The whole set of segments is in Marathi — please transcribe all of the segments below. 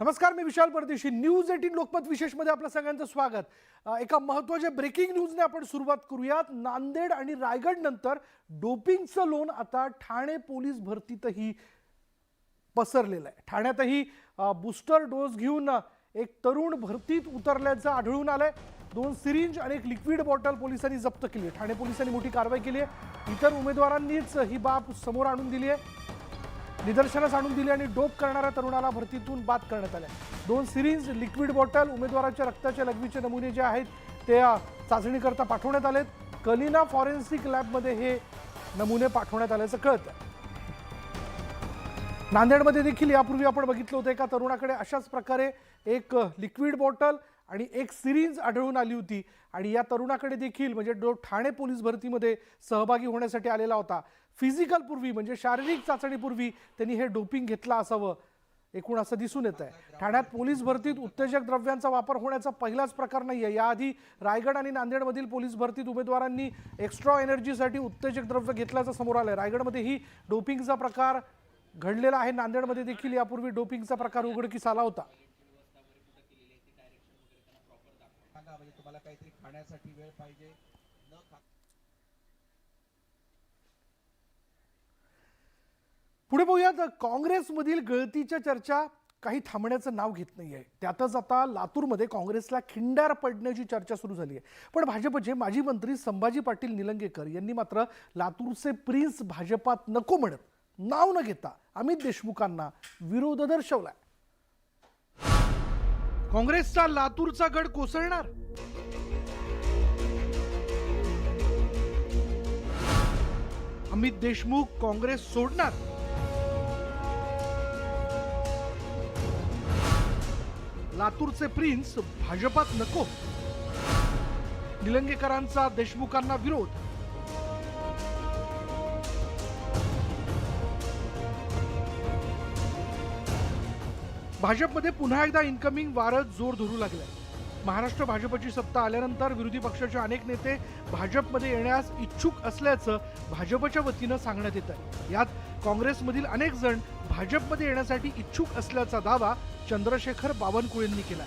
नमस्कार, मी विशाल परदेशी. न्यूज 18 लोकमत विशेषमध्ये आपलं सगळ्यांचं स्वागत. एका महत्त्वाच्या ब्रेकिंग न्यूजने आपण सुरुवात करूयात. नांदेड आणि रायगड नंतर डोपिंगचं लोण आता ठाणे पोलीस भरतीतही पसरलेलं आहे. ठाण्यातही बूस्टर डोस घेऊन एक तरुण भरतीत उतरल्याचं आढळून आलंय. 2 सिरिंज आणि एक लिक्विड बॉटल पोलिसांनी जप्त केली आहे. ठाणे पोलिसांनी मोठी कारवाई केली आहे. इतर उमेदवारांनीच ही बाब समोर आणून दिली आहे, निदर्शनास आणून दिली आणि डोप करणाऱ्या तरुणाला भरतीतून बाद करण्यात आले. 2 सिरिंज, लिक्विड बॉटल, उमेदवाराच्या रक्ताच्या लघवीचे नमुने जे आहेत ते चाचणीकरता पाठवण्यात आलेत. कलिना फॉरेन्सिक लॅबमध्ये हे नमुने पाठवण्यात आल्याचं कळतं. नांदेडमध्ये देखील यापूर्वी आपण बघितलं होतं, एका तरुणाकडे अशाच प्रकारे एक लिक्विड बॉटल आणि एक सिरिंज आढळून आली होती आणि या तरुणाकडे देखील म्हणजे ठाणे पोलीस भरतीमध्ये सहभागी होण्यासाठी आलेला होता. फिजिकल पूर्वी म्हणजे शारीरिक चाचणीपूर्वी त्यांनी हे डोपिंग घेतला असावं एकूण असं दिसून येत आहे. ठाण्यात पोलीस भरतीत उत्तेजक द्रव्यांचा वापर होण्याचा पहिलाच प्रकार नाही आहे. याआधी रायगड आणि नांदेडमधील पोलीस भरतीत उमेदवारांनी एक्स्ट्रा एनर्जीसाठी उत्तेजक द्रव्य घेतल्याचं समोर आलंय. रायगडमध्येही डोपिंगचा प्रकार घडलेला आहे. नांदेडमध्ये देखील यापूर्वी डोपिंगचा प्रकार उघडकीस आला होता. तुम्हाला काहीतरी खाण्यासाठी वेळ पाहिजे. पुढे बघूयात. काँग्रेसमधील गळतीच्या चर्चा काही थांबण्याचं नाव घेत नाहीये. त्यातच आता लातूरमध्ये काँग्रेसला खिंडार पडण्याची चर्चा सुरू झाली आहे. पण भाजपचे माजी मंत्री संभाजी पाटील निलंगेकर यांनी मात्र लातूरचे प्रिन्स भाजपात नको म्हणत नाव न घेता अमित देशमुखांना विरोध दर्शवलाय. काँग्रेसचा लातूरचा गड कोसळणार? अमित देशमुख काँग्रेस सोडणार? लातूरचे प्रिन्स भाजपात नको, निलंगेकरांचा देशमुखांना विरोध. भाजपमध्ये पुन्हा एकदा इन्कमिंग वारं जोर धरू लागलंय. महाराष्ट्र भाजपची सत्ता आल्यानंतर विरोधी पक्षाचे अनेक नेते भाजपमध्ये येण्यास इच्छुक असल्याचं भाजपच्या वतीनं सांगण्यात येत आहे. यात काँग्रेसमधील अनेक जण भाजपमध्ये येण्यासाठी इच्छुक असल्याचा दावा चंद्रशेखर बावनकुळेंनी केला.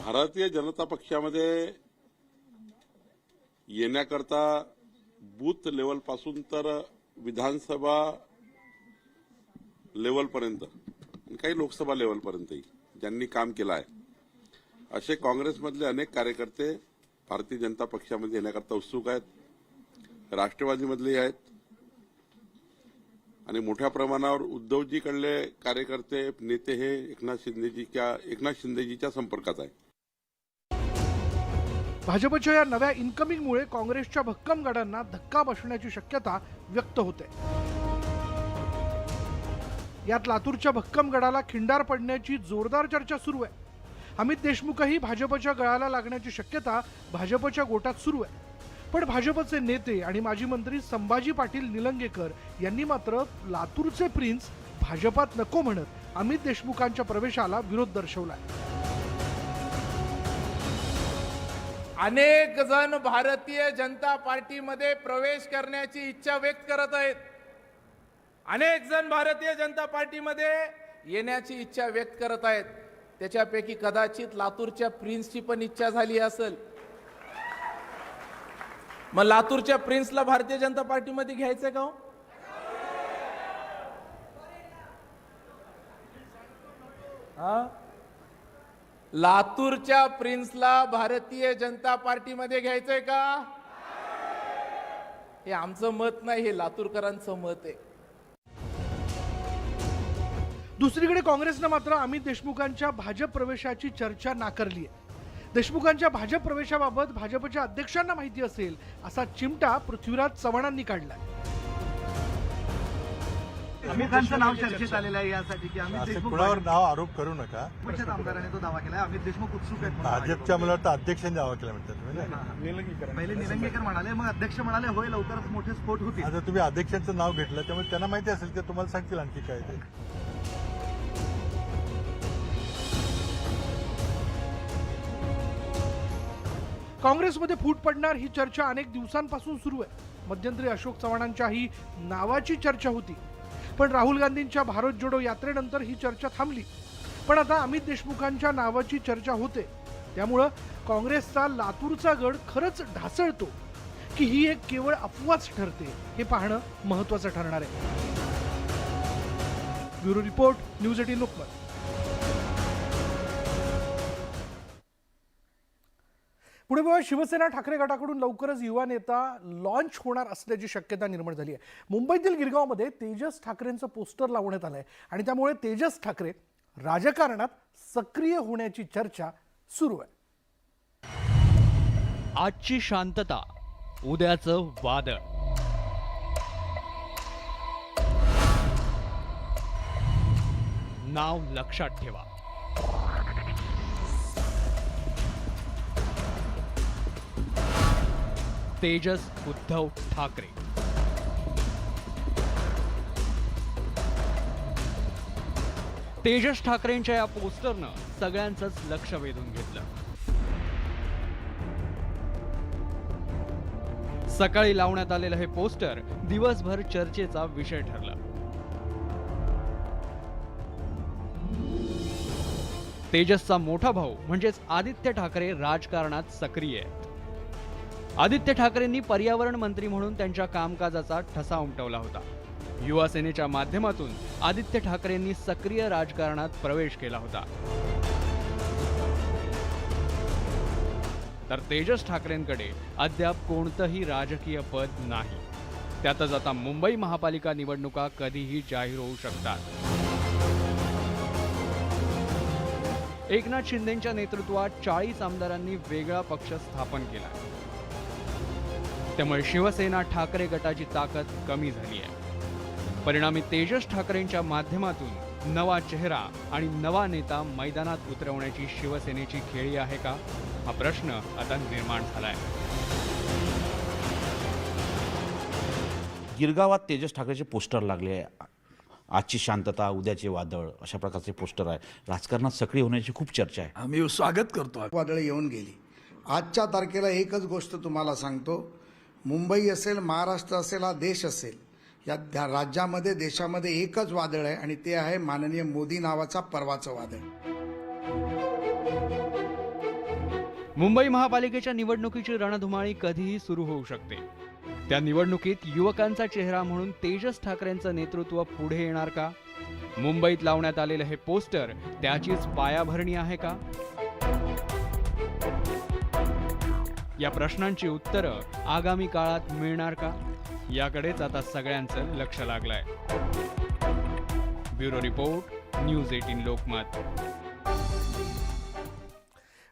भारतीय जनता पक्षामध्ये येण्याकरता बूथ लेवल पासून तर विधानसभा लेवलपर्यंत काही लोकसभा लेवलपर्यंतही ज्यांनी काम केलं आहे असे काँग्रेसमधले अनेक कार्यकर्ते भारतीय जनता पक्षामध्ये येण्याकरता उत्सुक आहेत. राष्ट्रवादीमधलेही आहेत आणि मोठ्या प्रमाणावर उद्धवजीकडले कार्यकर्ते नेते हे एकनाथ शिंदेजीच्या संपर्कात आहे. भाजपच्या या नव्या इन्कमिंगमुळे काँग्रेसच्या भक्कम गडांना धक्का बसण्याची शक्यता व्यक्त होते. यात लातूरच्या भक्कम गडाला खिंडार पडण्याची जोरदार चर्चा सुरू आहे. अमित देशमुखही भाजपच्या गळाला लागण्याची शक्यता भाजपच्या गोटात सुरू आहे. पण भाजपचे नेते आणि माजी मंत्री संभाजी पाटील निलंगेकर यांनी मात्र लातूरचे प्रिन्स भाजपात नको म्हणत अमित देशमुखांच्या प्रवेशाला विरोध दर्शवलाय. अनेक जण भारतीय जनता पार्टीमध्ये प्रवेश करण्याची इच्छा व्यक्त करत आहेत. अनेक जण भारतीय जनता पार्टीमध्ये येण्याची इच्छा व्यक्त करत आहेत. त्याच्यापैकी कदाचित लातूरच्या प्रिन्सची पण इच्छा झाली असेल. मग लातूरच्या प्रिन्सला भारतीय जनता पार्टीमध्ये घ्यायचंय का? लातूरच्या प्रिन्सला भारतीय जनता पार्टीमध्ये घ्यायचंय का? हे आमचं मत नाही, हे लातूरकरांचं मत आहे. दुसरीकडे काँग्रेसनं मात्र अमित देशमुखांच्या भाजप प्रवेशाची चर्चा नाकारली आहे. देशमुखांच्या भाजप प्रवेशाबाबत भाजपच्या अध्यक्षांना माहिती असेल असा चिमटा पृथ्वीराज चव्हाणांनी काढलाय. देशमुखांचं नाव चर्चेत आलेलं आहे यासाठी की अमित देशमुख कुणावर नाव आरोप करू नका. पक्षाच्या आमदाराने तो दावा केला. अमित देशमुख उत्सुक आहेत. भाजपच्या मला वाटतं अध्यक्षांनी दावा केला म्हणतात. पहिले निलंगेकर म्हणाले, मग अध्यक्ष म्हणाले होय लवकरच मोठे स्फोट होतील. आता तुम्ही अध्यक्षांचं नाव घेतलं त्यामुळे त्यांना माहिती असेल की तुम्हाला सांगतील आणखी काय ते. काँग्रेसमध्ये फूट पडणार ही चर्चा अनेक दिवसांपासून सुरू आहे. मध्यंतरी अशोक चव्हाणांच्याही नावाची चर्चा होती. पण राहुल गांधींच्या भारत जोडो यात्रेनंतर ही चर्चा थांबली. पण आता अमित देशमुखांच्या नावाची चर्चा होते. त्यामुळं काँग्रेसचा लातूरचा गड खरंच ढासळतो की ही एक केवळ अफवाच ठरते हे पाहणं महत्त्वाचं ठरणार आहे. Bureau report, news 18 Lokmat. पुढे बघा, शिवसेना ठाकरे गटाकडून लवकरच युवा नेता लॉन्च होणार असल्याची शक्यता निर्माण झाली आहे. मुंबईतील गिरगावमध्ये तेजस ठाकरेंचं पोस्टर लावण्यात आलंय आणि त्यामुळे तेजस ठाकरे राजकारणात सक्रिय होण्याची चर्चा सुरू आहे. आजची शांतता, उद्याचं वादळ. नाव लक्षात ठेवा. तेजस उद्धव ठाकरे. तेजस ठाकरेंच्या या पोस्टरनं सगळ्यांचंच लक्ष वेधून घेतलं. सकाळी लावण्यात आलेलं हे पोस्टर दिवसभर चर्चेचा विषय ठरला. तेजसचा मोठा भाऊ म्हणजेच आदित्य ठाकरे राजकारणात सक्रिय आहेत. आदित्य ठाकरेंनी पर्यावरण मंत्री म्हणून त्यांच्या कामकाजाचा ठसा उमटवला होता. युवा सेनेच्या माध्यमातून आदित्य ठाकरेंनी सक्रिय राजकारणात प्रवेश केला होता. तर तेजस ठाकरेंकडे अद्याप कोणतंही राजकीय पद नाही. त्यातच आता मुंबई महापालिका निवडणुका कधीही जाहीर होऊ शकतात. एकनाथ शिंदेंच्या नेतृत्वात 40 आमदारांनी वेगळा पक्ष स्थापन केला. त्यामुळे शिवसेना ठाकरे गटाची ताकद कमी झाली आहे. परिणामी तेजस ठाकरेंच्या माध्यमातून नवा चेहरा आणि नवा नेता मैदानात उतरवण्याची शिवसेनेची खेळी आहे का, हा प्रश्न आता निर्माण झालाय. गिरगावात तेजस ठाकरेचे पोस्टर लागले आहे. आजची शांतता, उद्याचे वादळ, अशा प्रकारचे पोस्टर आहे. राजकारणात सक्रिय होण्याची खूप चर्चा आहे. आम्ही स्वागत करतो. वादळ येऊन गेली. आजच्या तारखेला एकच गोष्ट तुम्हाला सांगतो, मुंबई असेल, महाराष्ट्र असेल, हा देश असेल, या राज्यामध्ये, देशामध्ये एकच वादळ आहे आणि ते आहे माननीय मोदी नावाचा परवाचं वादळ. मुंबई महापालिकेच्या निवडणुकीची रणधुमाळी कधीही सुरू होऊ शकते. त्या निवडणुकीत युवकांचा चेहरा म्हणून तेजस ठाकरेंचं नेतृत्व पुढे येणार का? मुंबईत लावण्यात आलेलं हे पोस्टर त्याचीच पायाभरणी आहे का? या प्रश्नांची उत्तरं आगामी काळात मिळणार का? याकडेच आता सगळ्यांचं लक्ष लागलंय. Bureau report, news 18 Lokmat.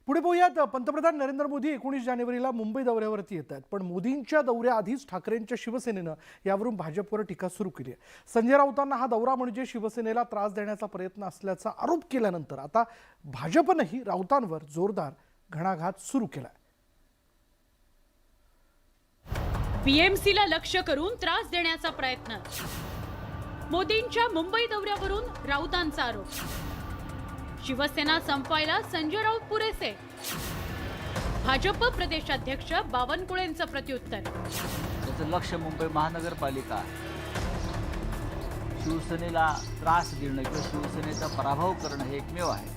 पुढे पाहूयात, पंतप्रधान नरेंद्र मोदी 19 जानेवारीला मुंबई दौऱ्यावरती येत आहेत. पण मोदींच्या दौऱ्याआधीच ठाकरेंच्या शिवसेनेनं यावरून भाजपवर टीका सुरू केली आहे. संजय राऊतांना हा दौरा म्हणजे शिवसेनेला त्रास देण्याचा प्रयत्न असल्याचा आरोप केल्यानंतर आता भाजपनंही राऊतांवर जोरदार घणाघात सुरू केलाय. पीएमसीला लक्ष्य करून त्रास देण्याचा प्रयत्न. मोदींच्या मुंबई दौऱ्यावरून राऊतांचा आरोप. शिवसेना संपवायला संजय राऊत पुरेसे. भाजप प्रदेशाध्यक्ष बावनकुळेंचं प्रत्युत्तर. त्याचं लक्ष मुंबई महानगरपालिका, शिवसेनेला त्रास देणं किंवा शिवसेनेचा पराभव करणं हे एकमेव आहे.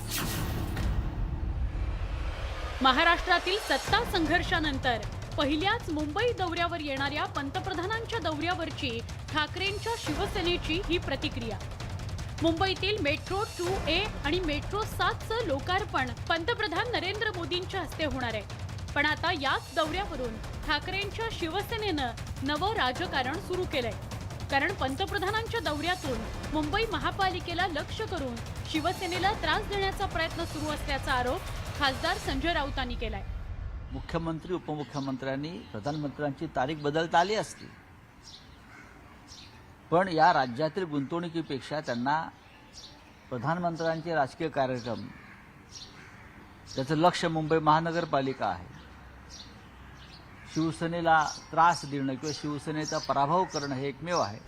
महाराष्ट्रातील सत्ता संघर्षानंतर पहिल्याच मुंबई दौऱ्यावर येणाऱ्या पंतप्रधानांच्या दौऱ्यावरची ठाकरेंच्या शिवसेनेची ही प्रतिक्रिया. मुंबईतील मेट्रो 2A आणि मेट्रो 7चं लोकार्पण पंतप्रधान नरेंद्र मोदींच्या हस्ते होणार आहे. पण आता याच दौऱ्यावरून ठाकरेंच्या शिवसेनेनं नवं राजकारण सुरू केलंय. कारण पंतप्रधानांच्या दौऱ्यातून मुंबई महापालिकेला लक्ष्य करून शिवसेनेला त्रास देण्याचा प्रयत्न सुरू असल्याचा आरोप खासदार संजय राऊतांनी केलाय. मुख्यमंत्री, उपमुख्यमंत्र्यांनी प्रधानमंत्र्यांची तारीख बदलता आली असती, पण या राज्यातील गुंतवणुकीपेक्षा त्यांना प्रधानमंत्र्यांचे राजकीय कार्यक्रम, त्याचं लक्ष मुंबई महानगरपालिका आहे. शिवसेनेला त्रास देणं किंवा शिवसेनेचा पराभव करणं हे एकमेव आहे.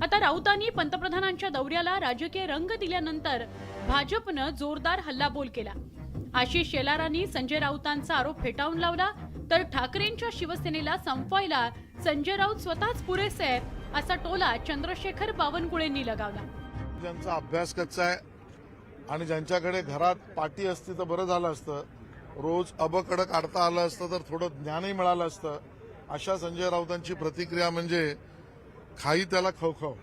आता राऊतांनी पंतप्रधानांच्या दौऱ्याला राजकीय रंग दिल्यानंतर भाजपनं जोरदार हल्लाबोल केला. आशिष शेलारांनी संजय राऊतांचा आरोप फेटाळून लावला, तर ठाकरेंच्या शिवसेनेला संपवायला संजय राऊत स्वतःच पुरेसे आहेत असा टोला चंद्रशेखर बावनकुळेंनी लगावला. ज्यांचा अभ्यास कच्चा आहे आणि ज्यांच्याकडे घरात पाटी असती तर बरं झालं असतं, रोज अबकडं काढता आलं असतं तर थोडं ज्ञानही मिळालं असतं. अशा संजय राऊतांची प्रतिक्रिया म्हणजे खाई त्याला खवखव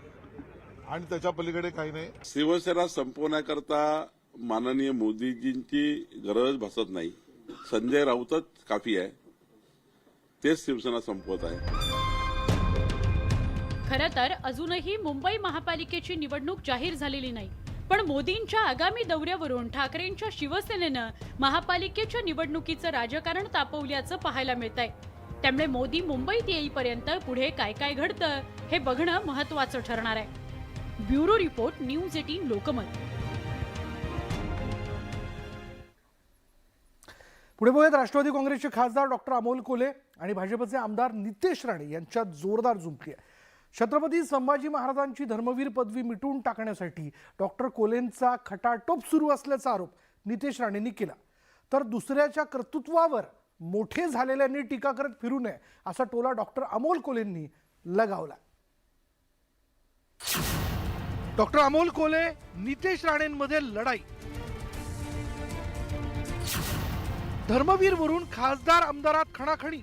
आणि त्याच्या पलीकडे काही नाही. शिवसेना संपवण्याकरता माननीय मोदीजींची गरज भासत नाही. संजय राऊतच काफी आहे, तेच शिवसेना संपवत आहे. खरं तर अजूनही मुंबई महापालिकेची निवडणूक जाहीर झालेली नाही, पण मोदींच्या आगामी दौऱ्यावरून ठाकरेंच्या शिवसेनेनं महापालिकेच्या निवडणुकीचं राजकारण तापवल्याचं पाहायला मिळतंय. त्यामुळे मोदी मुंबईत येईपर्यंत पुढे काय काय घडतं हे बघणं महत्त्वाचं ठरणार आहे. Bureau report, news 18 Lokmat. पुढे बघूयात राष्ट्रवादी काँग्रेसचे खासदार डॉक्टर अमोल कोल्हे आणि भाजपचे आमदार नितेश राणे यांच्यात जोरदार जुंपली आहे. छत्रपती संभाजी महाराजांची धर्मवीर पदवी मिटवून टाकण्यासाठी डॉक्टर कोल्हेंचा खटाटोप सुरू असल्याचा आरोप नितेश राणेंनी केला. तर दुसऱ्याच्या कर्तृत्वावर मोठे झालेल्यांनी टीका करत फिरू नये असा टोला डॉक्टर अमोल कोल्हेंनी लगावला. डॉक्टर अमोल कोल्हे नितेश राणेंमध्ये लढाई. धर्मवीर वरून खासदार आमदारात खणाखणी.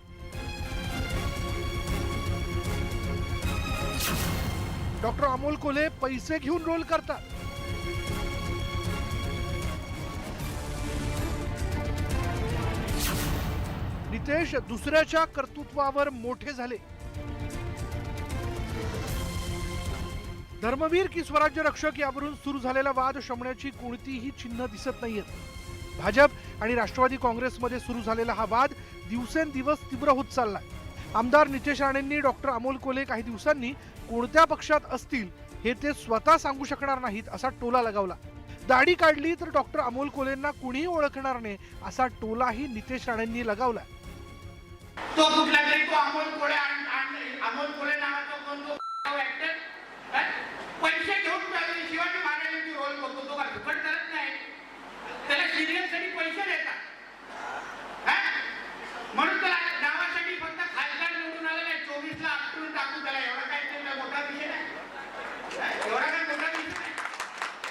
डॉक्टर अमोल कोल्हे पैसे घेऊन रोल करतात. नितेश दुसऱ्याच्या कर्तृत्वावर मोठे झाले. धर्मवीर की स्वराज्य रक्षक यावरून सुरू झालेला वाद शमण्याची कोणतीही चिन्ह दिसत नाहीयेत. भाजप आणि राष्ट्रवादी काँग्रेसमध्ये सुरू झालेला हा वाद दिवसेंदिवस तीव्र होत चाललाय. आमदार नितेश राणेंनी डॉक्टर अमोल कोल्हे काही दिवसांनी कोणत्या पक्षात असतील हे ते स्वतः सांगू शकणार नाहीत असा टोला लगावला. दाढी काढली तर डॉक्टर अमोल कोल्हेंना कुणीही ओळखणार नाही असा टोलाही नितेश राणेंनी लगावला. तो कुठला तरी तो अमोल कोल्हे नावाचा कोण तो ऍक्टर पैसे घेऊन शिवाजी महाराजांची रोल करतो. तो काय फुकट करत नाही, त्याला सिरियलसाठी पैसे देतात. म्हणून त्याला नावासाठी फक्त खासदार निवडून आला नाही, 24 ला आपटून टाकून त्याला एवढा काय मोठा विषय नाही, एवढा काय मोठा विषय नाही.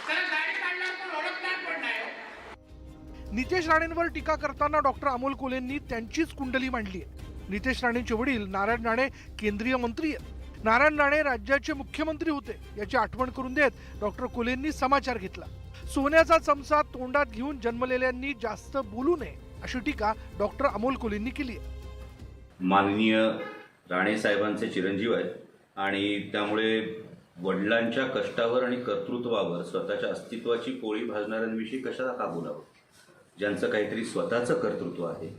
त्याला दाढी काढल्यावर पण ओळखणार पण नाही. नितेश राणेंवर टीका करताना डॉक्टर अमोल कोल्हेंनी त्यांचीच कुंडली मांडली आहे. नितेश राणेंचे वडील नारायण राणे केंद्रीय मंत्री आहेत. नारायण राणे राज्याचे मुख्यमंत्री होते याची आठवण करून देत डॉक्टर कोल्हेंनी समाचार घेतला. सोन्याचा चमचा तोंडात घेऊन जन्मलेल्यांनी जास्त बोलू नये अशी टीका डॉक्टर अमोल कोल्हेंनी केली आहे. माननीय राणे साहेबांचे चिरंजीव आहेत आणि त्यामुळे वडिलांच्या कष्टावर आणि कर्तृत्वावर स्वतःच्या अस्तित्वाची पोळी भाजणाऱ्यांविषयी कशाला का बोलावं. ज्यांचं काहीतरी स्वतःचं कर्तृत्व आहे,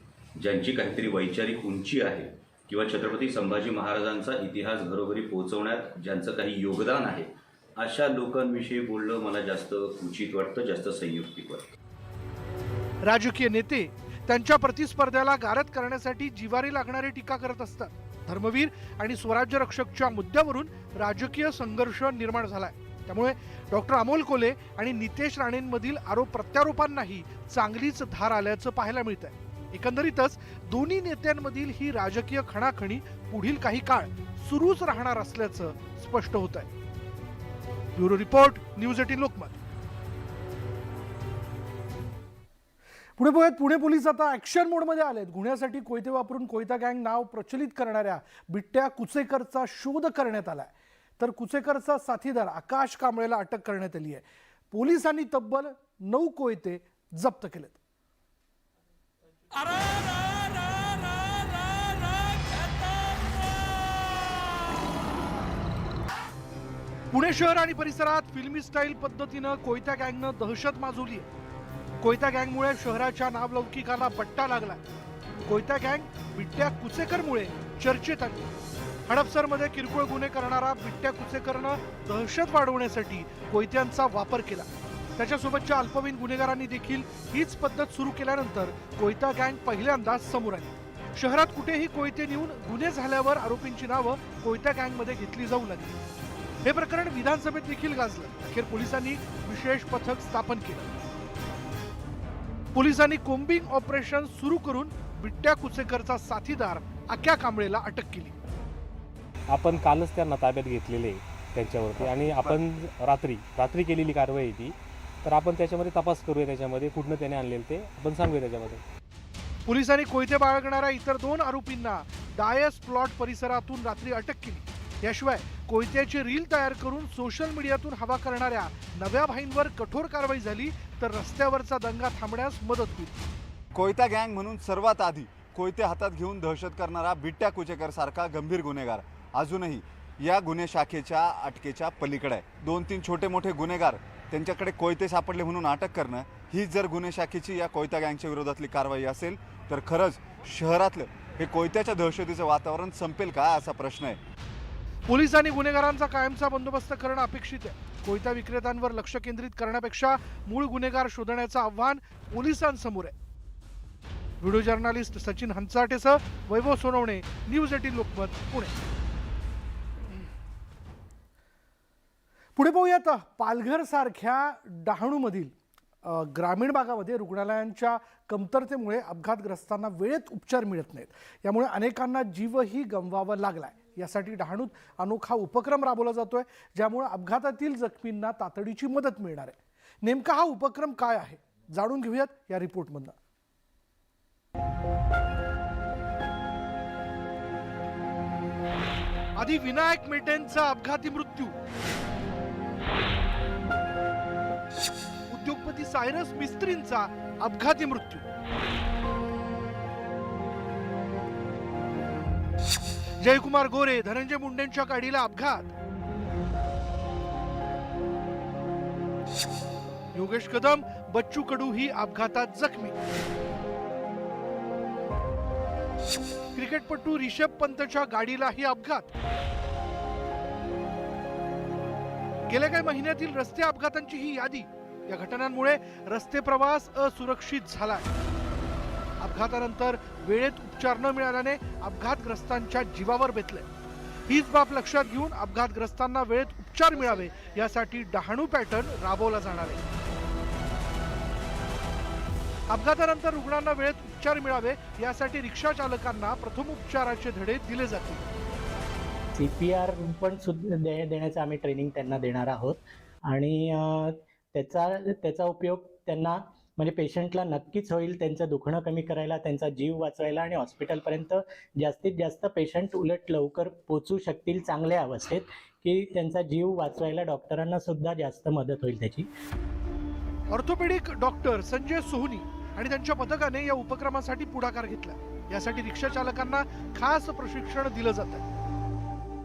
ज्यांची काहीतरी वैचारिक उंची आहे किंवा छत्रपती संभाजी महाराजांचा इतिहास घरोघरी पोहोचवण्यात ज्यांचं काही योगदान आहे, अशा लोकांविषयी बोलणं मला जास्त उचित वाटतं, जास्त संयुक्तिक वाटतं. राजकीय नेते त्यांच्या प्रतिस्पर्ध्याला गारद करण्यासाठी जिवारी लागणारी टीका करत असतात. धर्मवीर आणि स्वराज्य रक्षकच्या मुद्द्यावरून राजकीय संघर्ष निर्माण झालाय. त्यामुळे डॉक्टर अमोल कोल्हे आणि नितेश राणेंमधील आरोप प्रत्यारोपांनाही चांगलीच धार आल्याचं पाहायला मिळत आहे. एकंदरीतच दोन्ही नेत्यांमधील ही राजकीय खणाखणी पुढील काही काळ सुरूच राहणार असल्याचं स्पष्ट होत आहे. Bureau report, news 18 Lokmat. पुढे बघूयात, पुणे पोलीस आता ऍक्शन मोडमध्ये आलेत. गुन्ह्यासाठी कोयते वापरून कोयता गँग नाव प्रचलित करणाऱ्या बिट्ट्या कुचेकरचा शोध करण्यात आलाय. तर कुचेकरचा साथीदार आकाश कांबळेला अटक करण्यात आली आहे. पोलिसांनी तब्बल 9 कोयते जप्त केलेत. पुणे शहर आणि परिसरात फिल्मी स्टाईल पद्धतीनं कोयता गँगनं दहशत माजवली आहे. कोयता गँगमुळे शहराच्या नावलौकिकाला बट्टा लागला. कोयता गँग बिट्ट्या कुचेकरमुळे चर्चेत आली. हडपसरमध्ये किरकोळ गुन्हे करणारा बिट्ट्या कुचेकरनं दहशत वाढवण्यासाठी कोयत्यांचा वापर केला. त्याच्यासोबतच्या अल्पवयीन गुन्हेगारांनी देखील हीच पद्धत सुरू केल्यानंतर कोयता गँग पहिल्यांदा समोर आली. शहरात कुठेही कोयते नेऊन गुन्हे झाल्यावर आरोपींची नावं कोयता गँगमध्ये घेतली जाऊ लागली. हे प्रकरण विधानसभेत देखील गाजलं. अखेर पोलिसांनी विशेष पथक स्थापन केलं. पोलिसांनी कोम्बिंग ऑपरेशन सुरू करून बिट्ट्या कुचेकरचा साथीदार आक्या कांबळेला अटक केली. आपण कालच त्यांना ताब्यात घेतलेले त्यांच्यावरती आणि आपण रात्री केलेली कारवाई आहे ती. तर आपण त्याच्यामध्ये तपास करूया, त्याच्यामध्ये कुठनं त्याने आणलेलं ते आपण सांगूया त्याच्यामध्ये. पोलिसांनी कोयते बाळगणाऱ्या इतर 2 आरोपींना डायस प्लॉट परिसरातून रात्री अटक केली. याशिवाय कोयत्याची रील तयार करून सोशल मीडियातून हवा करणाऱ्या नव्या भाईंवर कठोर कारवाई झाली तर रस्त्यावरचा दंगा थांबण्यास मदत होईल. कोयता गँग म्हणून सर्वात आधी कोयते हातात घेऊन दहशत करणारा बिट्ट्या कुचेकर सारखा गंभीर गुन्हेगार अजूनही या गुन्हे शाखेच्या अटकेच्या पलीकडे आहे. 2-3 छोटे मोठे गुन्हेगार त्यांच्याकडे कोयते सापडले म्हणून अटक करणं ही जर गुन्हे शाखेची या कोयता गँगच्या विरोधातली कारवाई असेल तर खरंच शहरातलं हे कोयत्याच्या दहशतीचं वातावरण संपेल का असा प्रश्न आहे. पोलिसांनी गुन्हेगारांचा कायमचा बंदोबस्त करणं अपेक्षित आहे. कोयता विक्रेत्यांवर लक्ष केंद्रित करण्यापेक्षा मूळ गुन्हेगार शोधण्याचं आव्हान पोलिसांसमोर आहे. व्हिडिओ जर्नलिस्ट सचिन हंचाटेसह वैभव सोनवणे, न्यूज 18 लोकमत, पुणे. पुढे पाहूयात पालघर सारख्या डहाणूमधील ग्रामीण भागामध्ये रुग्णालयांच्या कमतरतेमुळे अपघातग्रस्तांना वेळेत उपचार मिळत नाहीत. यामुळे अनेकांना जीवही गमवावा लागलाय. यासाठी डहाणूत अनोखा उपक्रम राबवला जातोय, ज्यामुळे अपघातातील जखमींना तातडीची मदत मिळणार आहे. नेमका हा उपक्रम काय आहे जाणून घेऊयात या रिपोर्टमधनं. आधी विनायक मेटेंचा अपघाती मृत्यू, उद्योगपती सायरस मिस्त्रींचा अपघाती मृत्यू, जयकुमार गोरे धनंजय मुंडेंच्या गाडीला अपघात, योगेश कदम बच्चू कडू ही अपघातात जखमी, क्रिकेटपटू रिषभ पंतच्या गाडीलाही अपघात. गेल्या काही महिन्यातील रस्ते अपघातांची ही यादी. या घटनांमुळे रस्ते प्रवास असुरक्षित झालाय. अपघातानंतर वेळेत उपचार न मिळाल्याने अपघातग्रस्तांच्या जीवावर बेतले. हीच बाब लक्षात घेऊन अपघातग्रस्तांना वेळेत उपचार मिळावे यासाठी डहाणू पॅटर्न राबवला जाणार आहे. अपघातानंतर रुग्णांना वेळेत उपचार मिळावे यासाठी रिक्षा चालकांना प्रथमोपचाराचे धडे दिले जातील. CPR पण देण्याचं आम्ही ट्रेनिंग त्यांना देणार आहोत आणि त्याचा उपयोग त्यांना म्हणजे पेशंटला नक्कीच होईल. त्यांचं दुखणं कमी करायला, त्यांचा जीव वाचवायला आणि हॉस्पिटलपर्यंत जास्तीत जास्त पेशंट उलट लवकर पोचू शकतील चांगल्या अवस्थेत, की त्यांचा जीव वाचवायला डॉक्टरांना सुद्धा जास्त मदत होईल त्याची. ऑर्थोपेडिक डॉक्टर संजय सोहनी आणि त्यांच्या पथकाने या उपक्रमासाठी पुढाकार घेतला. यासाठी रिक्षा चालकांना खास प्रशिक्षण दिलं जातं.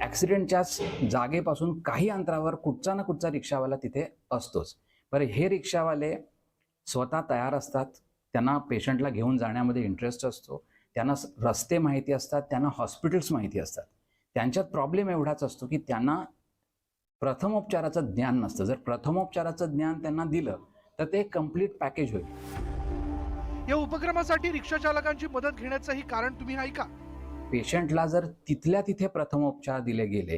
ॲक्सिडेंटच्याच जागेपासून काही अंतरावर कुठचा ना कुठचा रिक्षावाला तिथे असतोच. बरं, हे रिक्षावाले स्वतः तयार असतात, त्यांना पेशंटला घेऊन जाण्यामध्ये इंटरेस्ट असतो, त्यांना रस्ते माहिती असतात, त्यांना हॉस्पिटल्स माहिती असतात. त्यांच्यात प्रॉब्लेम एवढाच असतो की त्यांना प्रथमोपचाराचं ज्ञान नसतं. जर प्रथमोपचाराचं ज्ञान त्यांना दिलं तर ते कम्प्लीट पॅकेज होईल. या उपक्रमासाठी रिक्षा चालकांची मदत घेण्याचंही कारण तुम्ही ऐका. पेशंटला जर तिथल्या तिथे प्रथमोपचार दिले गेले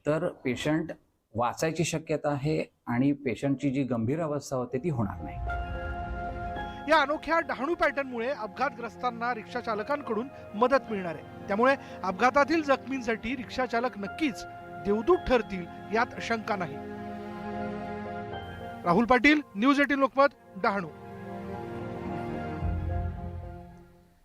तर पेशंट वाचायची शक्यता आहे आणि पेशंटची जी गंभीर अवस्था होते ती होणार नाही. या अनोख्या डहाणू पॅटर्नमुळे अपघातग्रस्तांना रिक्षा चालकांकडून मदत मिळणार आहे. त्यामुळे अपघातातील जखमींसाठी रिक्षा चालक नक्कीच देवदूत ठरतील यात शंका नाही. राहुल पाटील, न्यूज 18 लोकमत, डहाणू.